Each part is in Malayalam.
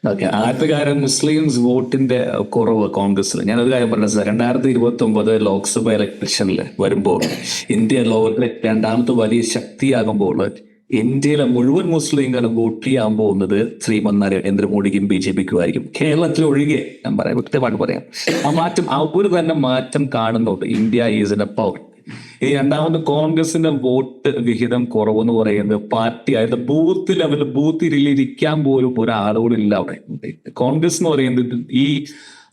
ഓക്കെ, ആദ്യത്തെ കാര്യം മുസ്ലിംസ് വോട്ടിന്റെ കുറവ് കോൺഗ്രസിൽ. ഞാനൊരു കാര്യം പറഞ്ഞത് സാർ, 2029 ലോക്സഭ ഇലക്ഷനിൽ വരുമ്പോൾ ഇന്ത്യ ലോകത്തിലെ രണ്ടാമത്തെ വലിയ ശക്തിയാകുമ്പോൾ ഇന്ത്യയിലെ മുഴുവൻ മുസ്ലിങ്ങളും വോട്ട് ചെയ്യാൻ പോകുന്നത് ശ്രീമൻ നരേന്ദ്രമോദിക്കും BJPക്കും ആയിരിക്കും. കേരളത്തിൽ ഒഴികെ ഞാൻ പറയാം, വ്യക്തമായിട്ട് പറയാം, ആ മാറ്റം അവർ തന്നെ മാറ്റം കാണുന്നുണ്ട്. India is in A power. ഈ രണ്ടാമത് കോൺഗ്രസിന്റെ വോട്ട് വിഹിതം കുറവെന്ന് പറയുന്നത് പാർട്ടി, അതായത് ബൂത്ത് ലെവലിൽ ബൂത്തിലിരിക്കാൻ പോലും ഒരാളോടില്ല അവിടെ. കോൺഗ്രസ് എന്ന് പറയുന്നത് ഈ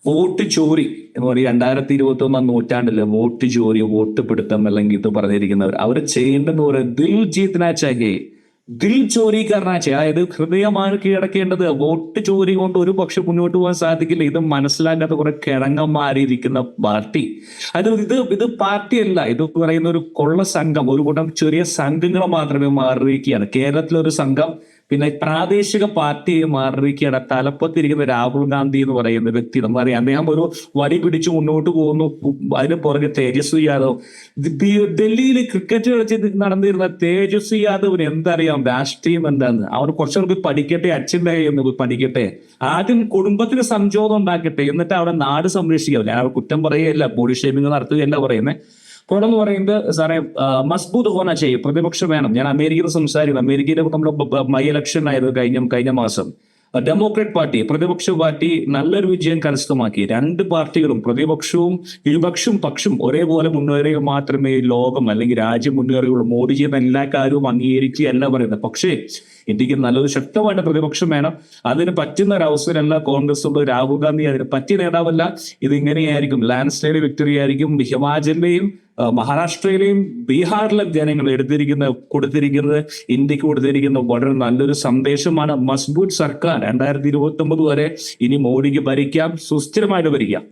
വോട്ട് ചോരി എന്ന് പറയും, 2021 നൂറ്റാണ്ടില് വോട്ട് ചോരി, വോട്ട് പിടുത്തം അല്ലെങ്കിൽ ഇത് പറഞ്ഞിരിക്കുന്നവർ അവർ ചെയ്യേണ്ടെന്ന് പറയുന്നത് ദിൽ ജീത്നാ ചാഹിയേ, ദിൽ ചോരി കർണാ ചാഹിയേ. അതായത് ഹൃദയമാണ് കീഴടക്കേണ്ടത്. വോട്ട് ചോരി കൊണ്ട് ഒരു പക്ഷെ മുന്നോട്ട് പോകാൻ സാധിക്കില്ല. ഇത് മനസ്സിലാക്കാത്ത കുറെ കിഴങ്ങന്മാരിയിരിക്കുന്ന പാർട്ടി. അത് ഇത് പാർട്ടിയല്ല, ഇത് പറയുന്ന ഒരു കൊള്ള സംഘം, ഒരു കൂട്ടം ചെറിയ സംഘങ്ങൾ മാത്രമേ മാറിയിരിക്കുകയാണ്. കേരളത്തിലൊരു സംഘം, പിന്നെ പ്രാദേശിക പാർട്ടിയെ മാറിയിരിക്കുകയാണ്. തലപ്പത്തിരിക്കുന്ന രാഹുൽ ഗാന്ധി എന്ന് പറയുന്ന വ്യക്തി, നമുക്കറിയാം, അദ്ദേഹം ഒരു വടി പിടിച്ച് മുന്നോട്ട് പോകുന്നു. അതിന് പുറകെ തേജസ്വി യാദവ്, ഡൽഹിയിൽ ക്രിക്കറ്റ് കളിച്ച് നടന്നിരുന്ന തേജസ്വി യാദവിന് എന്തറിയാം രാഷ്ട്രീയം എന്താന്ന്? അവർ കുറച്ചുകൂടി പഠിക്കട്ടെ, അച്ഛൻ്റെ കയ്യിൽ പഠിക്കട്ടെ, ആദ്യം കുടുംബത്തിന് സംജോതം ഉണ്ടാക്കട്ടെ, എന്നിട്ട് അവിടെ നാട് സംരക്ഷിക്കുക. ഞാൻ കുറ്റം പറയുകയല്ല, ബോഡി ഷേമിംഗ് നടത്തുകയല്ല പറയുന്നത്. എന്ന് പറയുന്നത് സാറേ, മസ്ബൂത് ഹോന ചെയ്യും, പ്രതിപക്ഷം വേണം. ഞാൻ അമേരിക്കയിൽ സംസാരിക്കുന്നു. അമേരിക്കയിൽ നമ്മൾ മൈ ഇലക്ഷൻ ആയിരുന്നു കഴിഞ്ഞ മാസം. ഡെമോക്രാറ്റ് പാർട്ടി, പ്രതിപക്ഷ പാർട്ടി നല്ലൊരു വിജയം കരസ്ഥമാക്കി. രണ്ട് പാർട്ടികളും, പ്രതിപക്ഷവും പക്ഷം ഒരേപോലെ മുന്നേറിയ മാത്രമേ ലോകം അല്ലെങ്കിൽ രാജ്യം മുന്നേറുകയുള്ളൂ. മോദി ചെയ്യുന്ന എല്ലാ കാര്യവും അംഗീകരിക്കുകയല്ല പറയുന്നത്. പക്ഷേ ഇന്ത്യക്ക് നല്ലൊരു ശക്തമായിട്ട് പ്രതിപക്ഷം വേണം. അതിന് പറ്റുന്ന ഒരു അവസരമല്ല കോൺഗ്രസ് ഉള്ള. രാഹുൽ ഗാന്ധി അതിന് പറ്റിയ നേതാവല്ല. ഇതിങ്ങനെയായിരിക്കും, ലാൻഡ് സ്ലൈഡ് വിക്ടറി ആയിരിക്കും. ഹിമാചലിലെയും മഹാരാഷ്ട്രയിലെയും ബീഹാറിലെ ജനങ്ങൾ കൊടുത്തിരിക്കുന്നത് ഇന്ത്യക്ക് കൊടുത്തിരിക്കുന്ന വളരെ നല്ലൊരു സന്ദേശമാണ്. മസ്ബൂത്ത് സർക്കാർ 2029 വരെ ഇനി മോഡിക്ക് ഭരിക്കാം, സുസ്ഥിരമായിട്ട് ഭരിക്കാം.